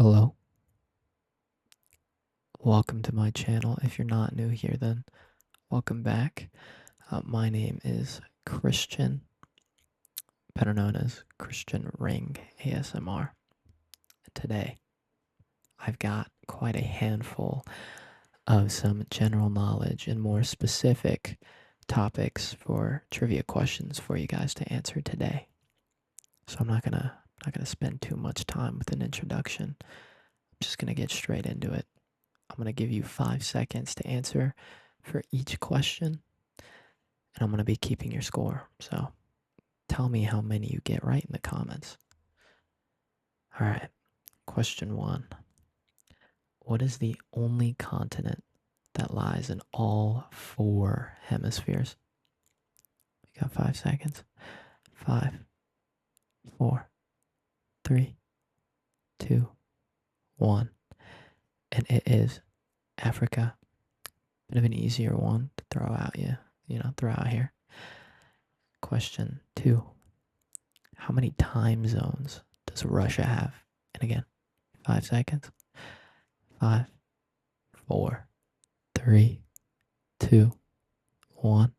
Hello, welcome to my channel. If you're not new here, then welcome back. My name is Christian, better known as Christian Ring ASMR. Today, I've got quite a handful of some general knowledge and more specific topics for trivia questions for you guys to answer today. So I'm not gonna spend too much time with an introduction. I'm just gonna get straight into it. I'm going to give you 5 seconds to answer for each question, and I'm going to be keeping your score. So tell me how many you get right in the comments. All right, question one. What is the only continent that lies in all four hemispheres? You got 5 seconds. Five, four, three, two, one. And it is Africa. Bit of an easier one to throw out here. Question two. How many time zones does Russia have? And again, 5 seconds. Five, four, three, two, one.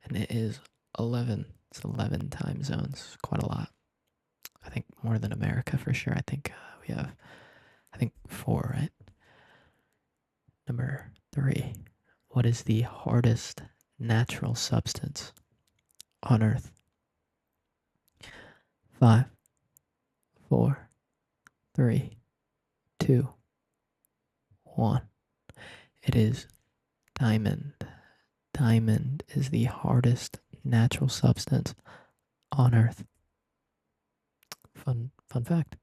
And it is 11. It's 11 time zones. Quite a lot. I think more than America for sure. I think we have, four, right? Number three. What is the hardest natural substance on Earth? Five, four, three, two, one. It is diamond. Diamond is the hardest natural substance on Earth. Fun fact.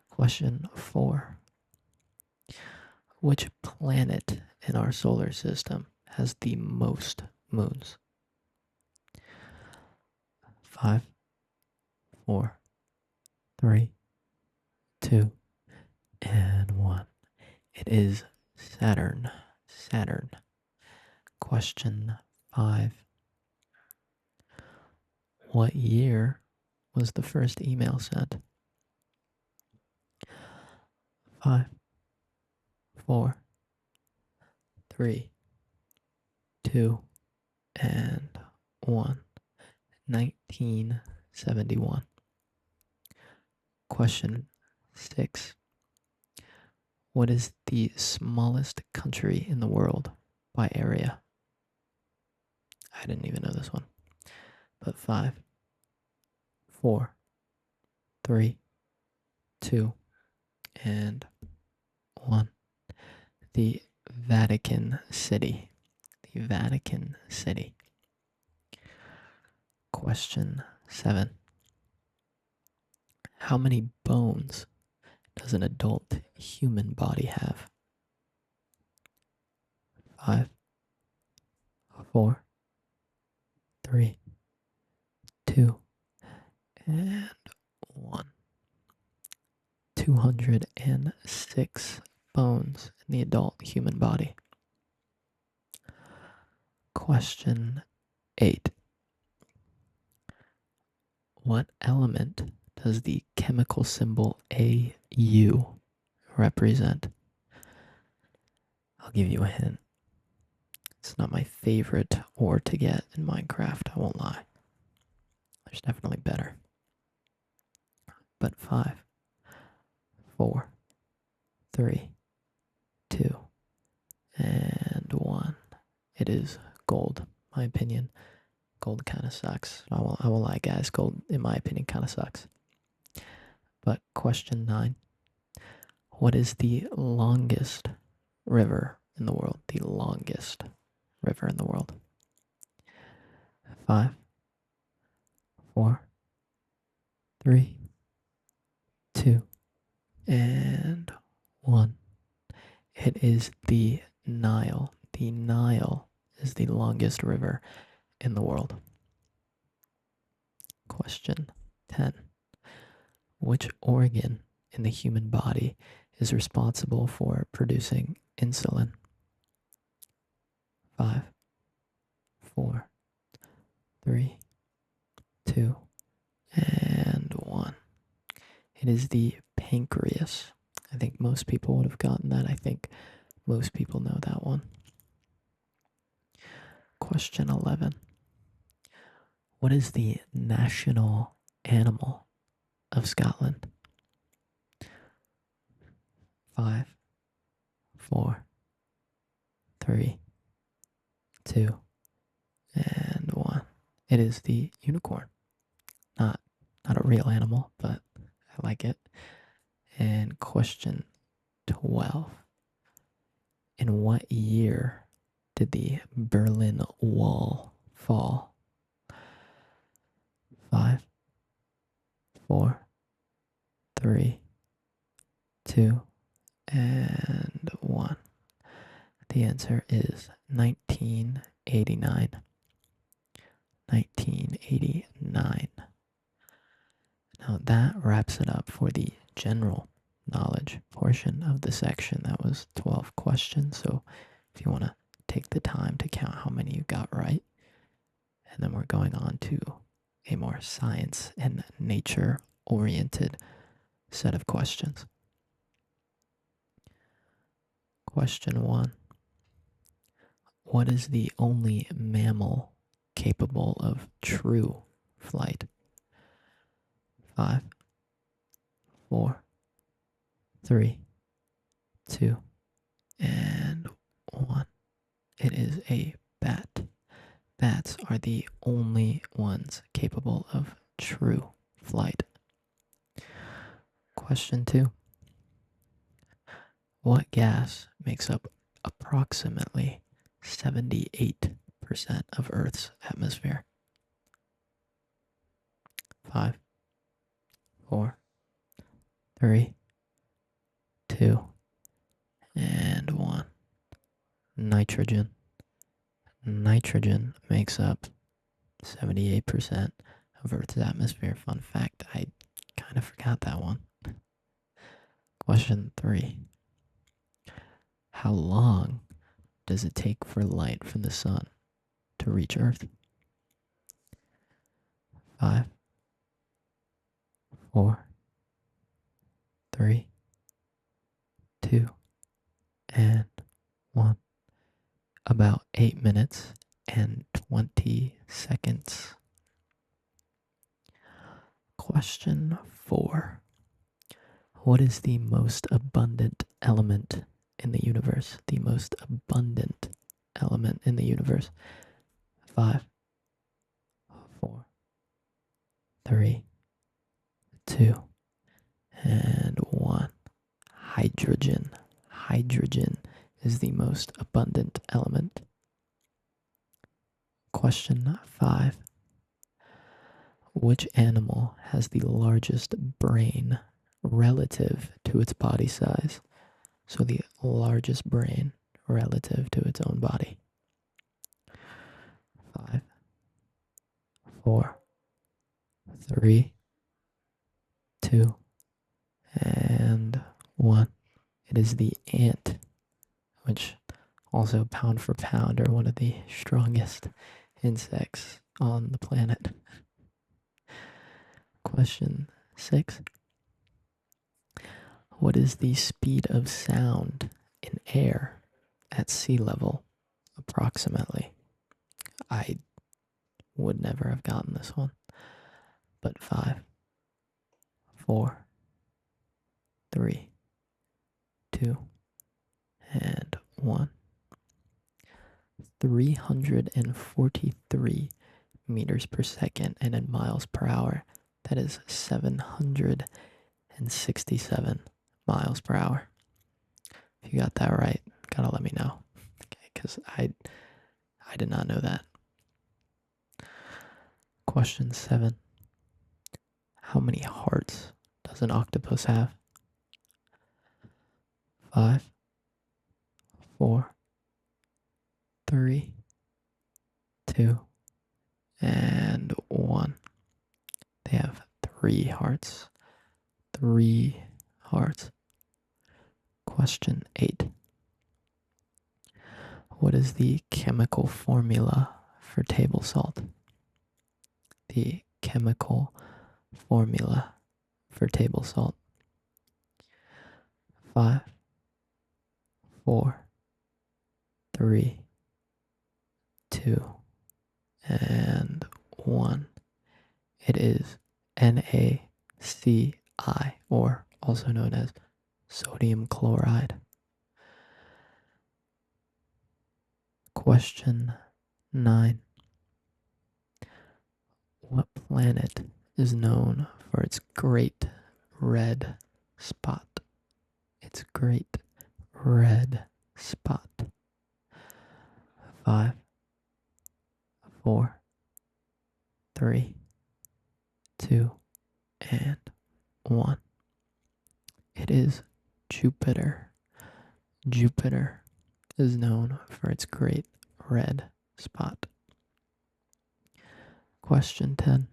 Question four. Which planet in our solar system has the most moons? Five, four, three, two, and one. It is Saturn. Saturn. Question five. What year was the first email sent? Five, four, three, two, and one. 1971. Question six. What is the smallest country in the world by area? I didn't even know this one. But five, four, three, two, and one. The Vatican City. The Vatican City. Question seven. How many bones does an adult human body have? Five, four, three, two, and one. 206 bones in the adult human body. Question 8. What element does the chemical symbol AU represent? I'll give you a hint. It's not my favorite ore to get in Minecraft, I won't lie. There's definitely better. But 5, 4, 3, 2, and 1. It is gold, my opinion. Gold kind of sucks. I won't lie, guys. Gold, in my opinion, kind of sucks. But question 9. What is the longest river in the world? The longest river in the world. 5, 4, 3, 2, and 1. It is the Nile. The Nile is the longest river in the world. Question 10. Which organ in the human body is responsible for producing insulin? 5, 4, 3, 2, and 1. It is the pancreas. I think most people would have gotten that. I think most people know that one. Question 11. What is the national animal of Scotland? 5, 4, 3, 2, and 1. It is the unicorn. Not a real animal, but I like it. And question 12. In what year did the Berlin Wall fall? 5, 4, 3, 2, and 1. The answer is 1989. 1989. Now that wraps it up for the general knowledge portion of the section. That was 12 questions. So if you want to take the time to count how many you got right, and then we're going on to a more science and nature oriented set of questions. Question 1. What is the only mammal capable of true flight? 5, 4, 3, 2, and 1. It is a bat. Bats are the only ones capable of true flight. Question 2. What gas makes up approximately 78% of Earth's atmosphere? 5, 4, 3, 2, and 1. Nitrogen. Nitrogen makes up 78% of Earth's atmosphere. Fun fact, I kind of forgot that one. Question 3. How long does it take for light from the sun to reach Earth? 5, 4, 3, 2, and 1. About 8 minutes and 20 seconds. Question 4. What is the most abundant element in the universe? The most abundant element in the universe. 5, 4, 3, 2, and 1. Hydrogen. Hydrogen is the most abundant element. Question 5. Which animal has the largest brain relative to its body size? So the largest brain relative to its own body. 5, 4, 3, 2, and 1. It is the ant, which also pound for pound are one of the strongest insects on the planet. Question 6. What is the speed of sound in air at sea level, approximately? I would never have gotten this one. But 5, 4, 3, 2, and 1. 343 meters per second, and in miles per hour, that is 767 miles per hour. If you got that right, gotta let me know. Okay, because I did not know that. Question 7. How many hearts does an octopus have? 5, 4, 3, 2, and 1. They have 3 hearts. 3 hearts. Question 8. What is the chemical formula for table salt? The chemical formula for table salt. 5, 4, 3, 2, and 1. It is NaCl, or also known as sodium chloride. Question 9. What planet is known for its great red spot? Its great red spot. 5, 4, 3, 2, and 1. It is Jupiter. Jupiter is known for its great red spot. Question 10.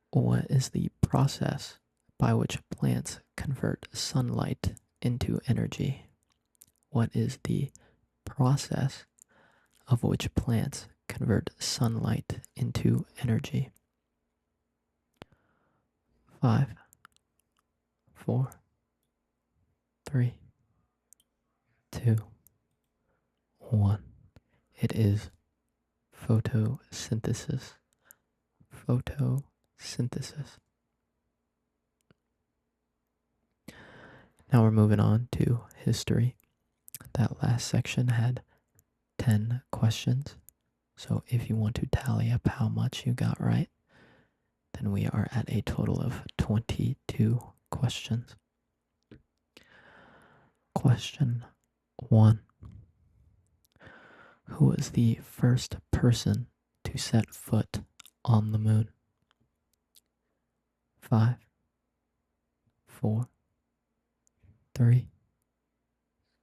What is the process by which plants convert sunlight into energy? What is the process of which plants convert sunlight into energy? 5, 4, 3, 2, 1. It is photosynthesis. Photosynthesis. Now we're moving on to history. That last section had 10 questions. So if you want to tally up how much you got right, then we are at a total of 22 questions. Question 1. Who was the first person to set foot on the moon? 5, 4, 3,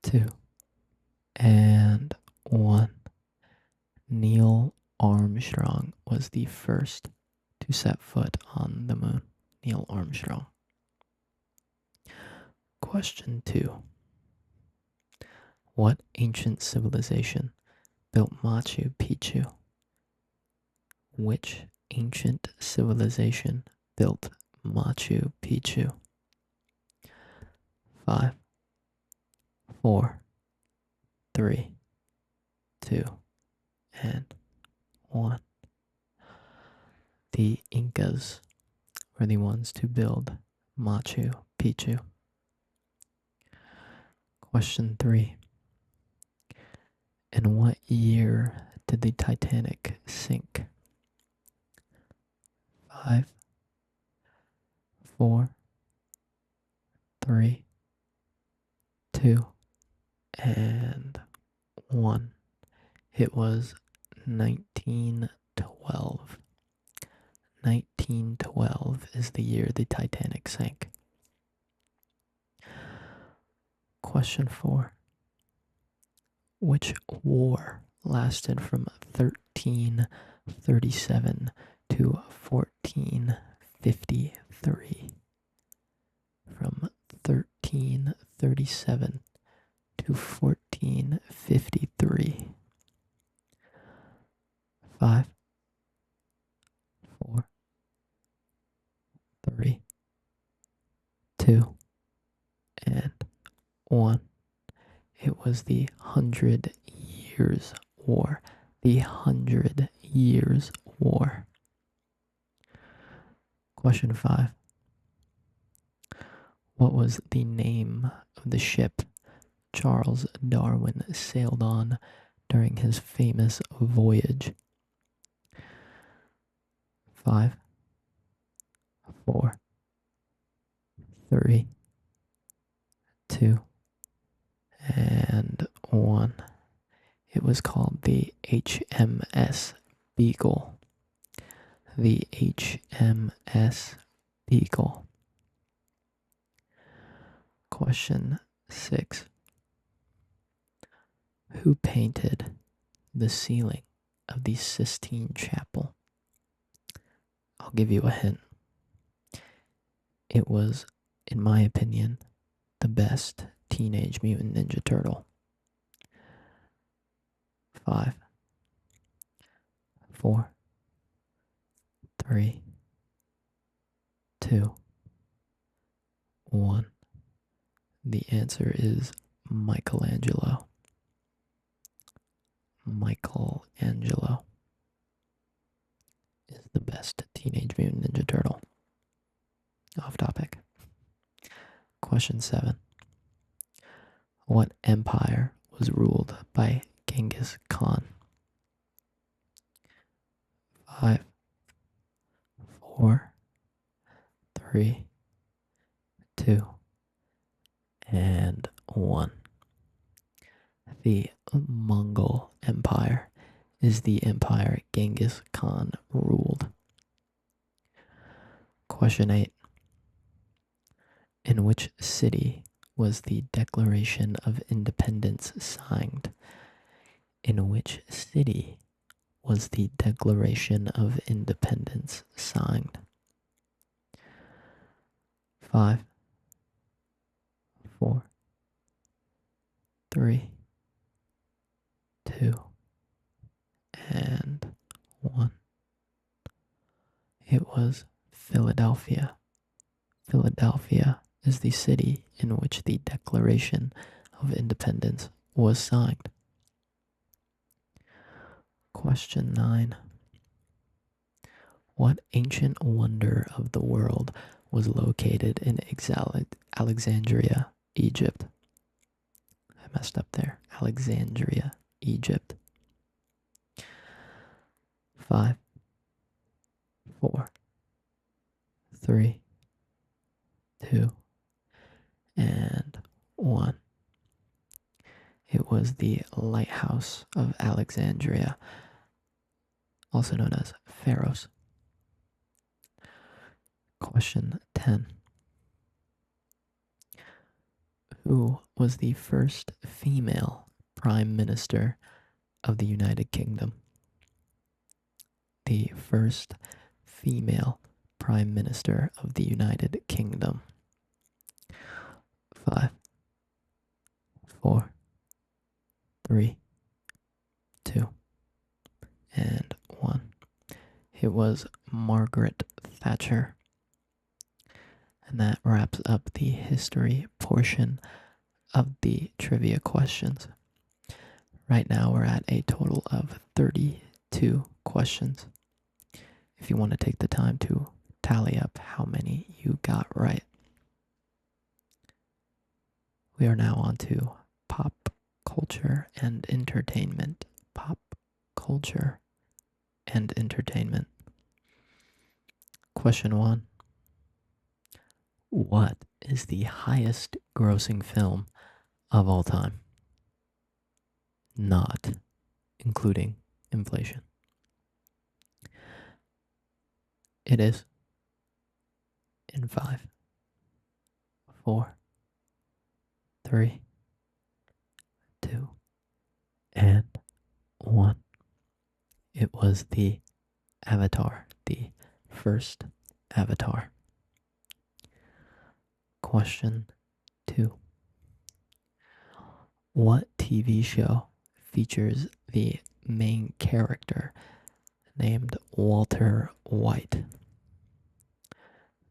2, and 1. Neil Armstrong was the first to set foot on the moon. Neil Armstrong. Question 2. What ancient civilization built Machu Picchu? Which ancient civilization built Machu Picchu? 5, 4, 3, 2, and 1. The Incas were the ones to build Machu Picchu. Question 3. In what year did the Titanic sink? 5, 4, 3, 2, and 1. It was 1912. 1912 is the year the Titanic sank. Question 4. Which war lasted from 1337 to 1453? From 1337 to 1453. 5, 4, 3, 2, and 1. It was the 100 Years' War. The 100 Years' War. Question 5. What was the name of the ship Charles Darwin sailed on during his famous voyage? 5, 4, 3, 2, and 1. It was called the HMS Beagle. The HMS Beagle. Question 6. Who painted the ceiling of the Sistine Chapel? I'll give you a hint. It was, in my opinion, the best Teenage Mutant Ninja Turtle. 5, 4, 3, 2, 1. The answer is Michelangelo. Michelangelo is the best Teenage Mutant Ninja Turtle. Off topic. Question 7. What empire was ruled by Genghis Khan? 5, 4, 3, 2, and 1. The Mongol Empire is the empire Genghis Khan ruled. Question 8. In which city was the Declaration of Independence signed? In which city was the Declaration of Independence signed? 5, 4, 3, 2, and 1. It was Philadelphia. Philadelphia is the city in which the Declaration of Independence was signed. Question 9. What ancient wonder of the world was located in Alexandria, Egypt? I messed up there. Alexandria, Egypt. 5, 4, 3, 2, and 1. It was the Lighthouse of Alexandria, also known as Pharos. Question 10. Who was the first female Prime Minister of the United Kingdom? The first female Prime Minister of the United Kingdom. 5, 4, 3, 2, and 1. It was Margaret Thatcher. And that wraps up the history portion of the trivia questions. Right now we're at a total of 32 questions. If you want to take the time to tally up how many you got right. We are now on to pop culture and entertainment. Pop culture and entertainment. Question 1. What is the highest grossing film of all time? Not including inflation. It is in 5, 4, 3, 2, and 1. It was the Avatar, the first Avatar. Question 2. What TV show features the main character named Walter White?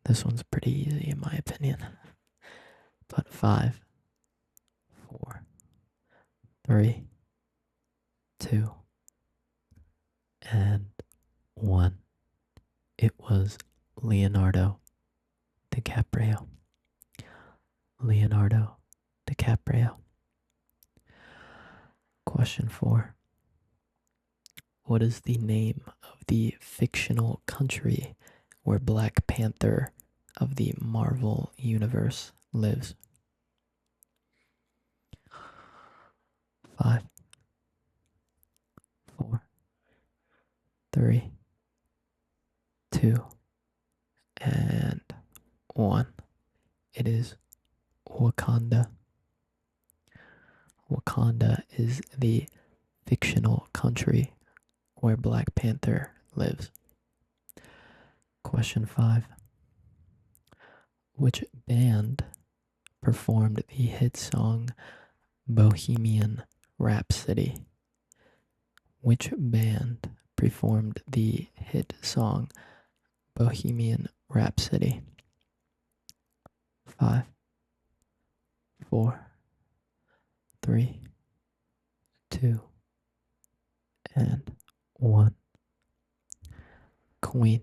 This one's pretty easy in my opinion. But 5, 4, 3, 2, and 1. It was Leonardo DiCaprio. Leonardo DiCaprio. Question 4. What is the name of the fictional country where Black Panther of the Marvel Universe lives? 5, 4, 3, 2, and 1. It is Wakanda. Wakanda is the fictional country where Black Panther lives. Question 5. Which band performed the hit song Bohemian Rhapsody? Which band performed the hit song Bohemian Rhapsody? 5, 4, 3, 2, and 1. Queen.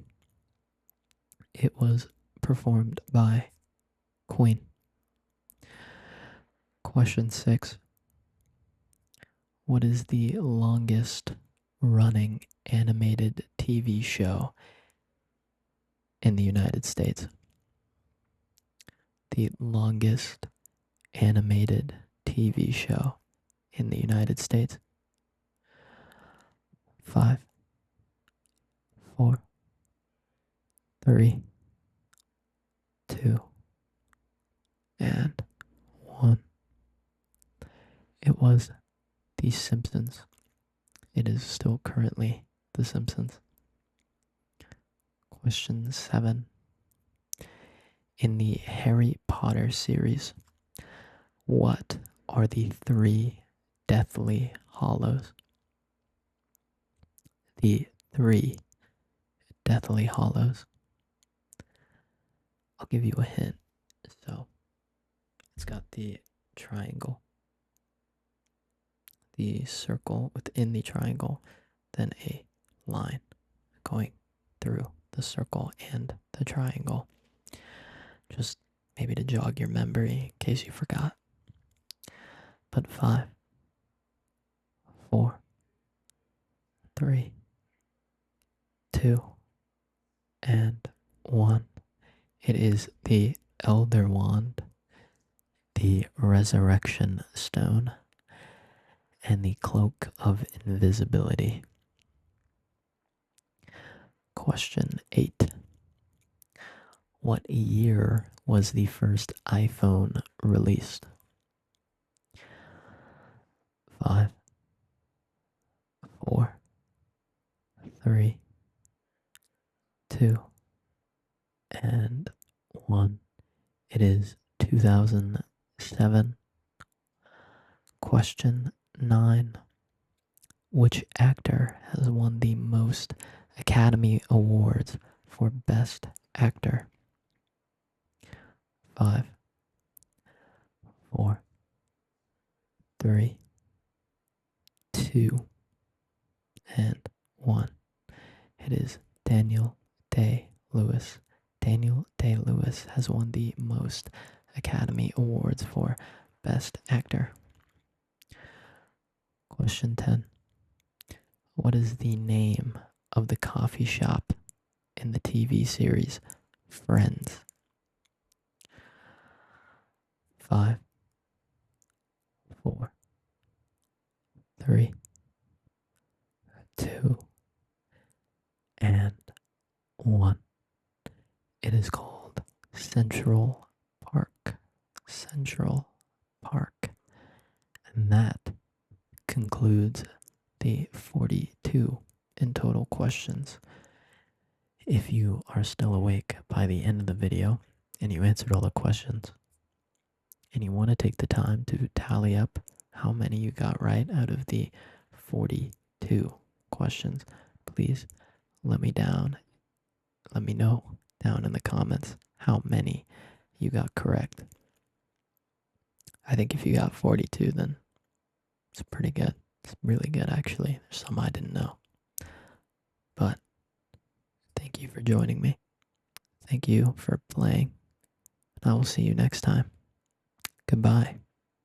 It was performed by Queen. Question 6. What is the longest running animated TV show in the United States? The longest animated TV show in the United States. 5, 4, 3, 2, and 1. It was The Simpsons. It is still currently The Simpsons. Question 7. In the Harry Potter series, what are the 3 Deathly Hallows? The 3 Deathly Hallows. I'll give you a hint. So, it's got the triangle, the circle within the triangle, then a line going through the circle and the triangle. Just maybe to jog your memory in case you forgot. But 5, 4, 3, 2, and 1. It is the Elder Wand, the Resurrection Stone, and the Cloak of Invisibility. Question 8. What year was the first iPhone released? 5, 4, 3, 2, and 1. It is 2007. Question 9. Which actor has won the most Academy Awards for Best Actor? 5, 4, 3, 2, and 1. It is Daniel Day-Lewis. Daniel Day-Lewis has won the most Academy Awards for Best Actor. Question 10. What is the name of the coffee shop in the TV series Friends? 5, 4, 3, 2, and 1. It is called Central Park. Central Park. And that concludes the 42 in total questions. If you are still awake by the end of the video and you answered all the questions, and you want to take the time to tally up how many you got right out of the 42 questions, please let me know down in the comments how many you got correct. I think if you got 42, then it's pretty good. It's really good, actually. There's some I didn't know. But thank you for joining me. Thank you for playing. And I will see you next time. Goodbye.